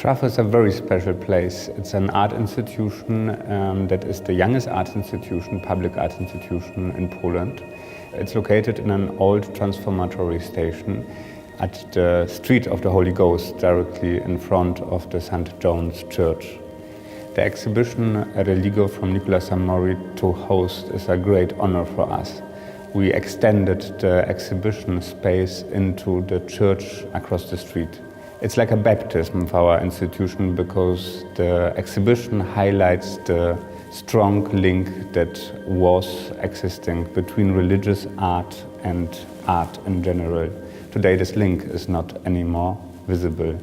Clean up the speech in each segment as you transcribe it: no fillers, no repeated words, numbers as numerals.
Trafo is a very special place. It's an art institution that is the youngest art institution, public art institution in Poland. It's located in an old transformatory station at the Street of the Holy Ghost, directly in front of the St. John's Church. The exhibition RELIGO from Nicoli Samoriego to host is a great honor for us. We extended the exhibition space into the church across the street. It's like a baptism for our institution because the exhibition highlights the strong link that was existing between religious art and art in general. Today this link is not anymore visible.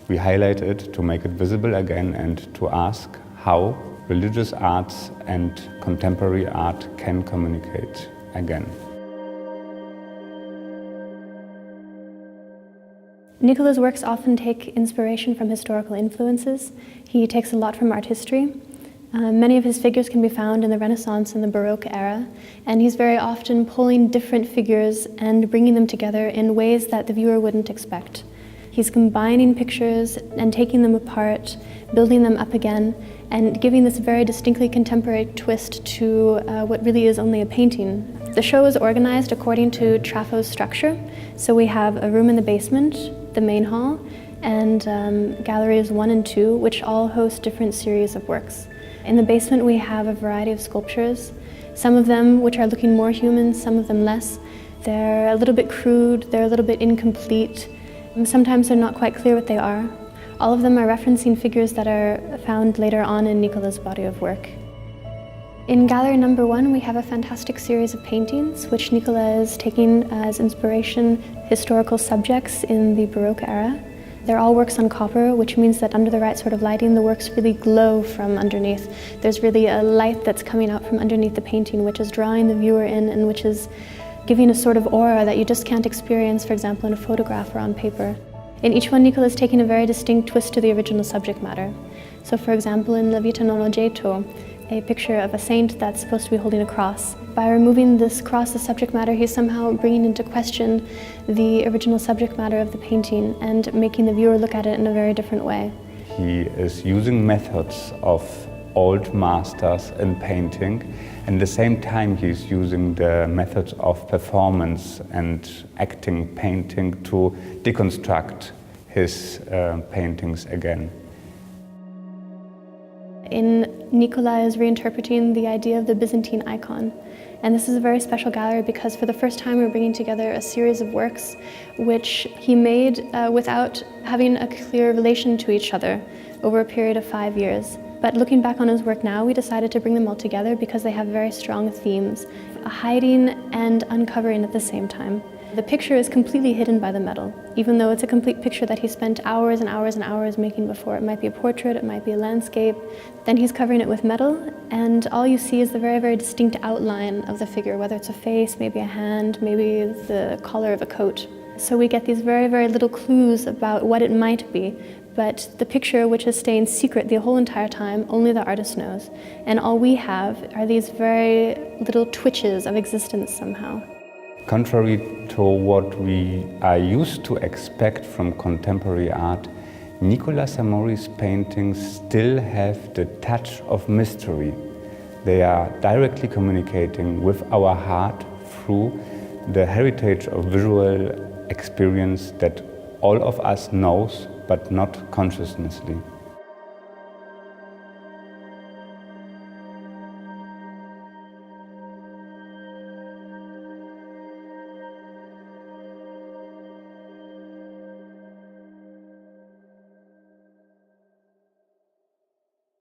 We highlight it to make it visible again and to ask how religious arts and contemporary art can communicate again. Nicoli's works often take inspiration from historical influences. He takes a lot from art history. Many of his figures can be found in the Renaissance and the Baroque era, and he's very often pulling different figures and bringing them together in ways that the viewer wouldn't expect. He's combining pictures and taking them apart, building them up again, and giving this very distinctly contemporary twist to what really is only a painting. The show is organized according to Trafo's structure. So we have a room in the basement, the main hall, and galleries 1 and 2, which all host different series of works. In the basement we have a variety of sculptures, some of them which are looking more human, some of them less. They're a little bit crude, they're a little bit incomplete, and sometimes they're not quite clear what they are. All of them are referencing figures that are found later on in Nicoli's body of work. In gallery number 1, we have a fantastic series of paintings, which Nicoli is taking as inspiration historical subjects in the Baroque era. They're all works on copper, which means that under the right sort of lighting, the works really glow from underneath. There's really a light that's coming out from underneath the painting, which is drawing the viewer in and which is giving a sort of aura that you just can't experience, for example, in a photograph or on paper. In each one, Nicoli is taking a very distinct twist to the original subject matter. So, for example, in La Vita non oggetto, a picture of a saint that's supposed to be holding a cross. By removing this cross, the subject matter, he's somehow bringing into question the original subject matter of the painting and making the viewer look at it in a very different way. He is using methods of old masters in painting, and at the same time he's using the methods of performance and acting painting to deconstruct his paintings again. Nicoli is reinterpreting the idea of the Byzantine icon. And this is a very special gallery because for the first time we're bringing together a series of works which he made without having a clear relation to each other over a period of 5 years. But looking back on his work now, we decided to bring them all together because they have very strong themes, hiding and uncovering at the same time. The picture is completely hidden by the metal, even though it's a complete picture that he spent hours and hours and hours making before. It might be a portrait, it might be a landscape. Then he's covering it with metal, and all you see is the very, very distinct outline of the figure, whether it's a face, maybe a hand, maybe the collar of a coat. So we get these very, very little clues about what it might be, but the picture, which is staying secret the whole entire time, only the artist knows. And all we have are these very little twitches of existence somehow. Contrary to what we are used to expect from contemporary art, Nicoli Samoriego's paintings still have the touch of mystery. They are directly communicating with our heart through the heritage of visual experience that all of us knows, but not consciously.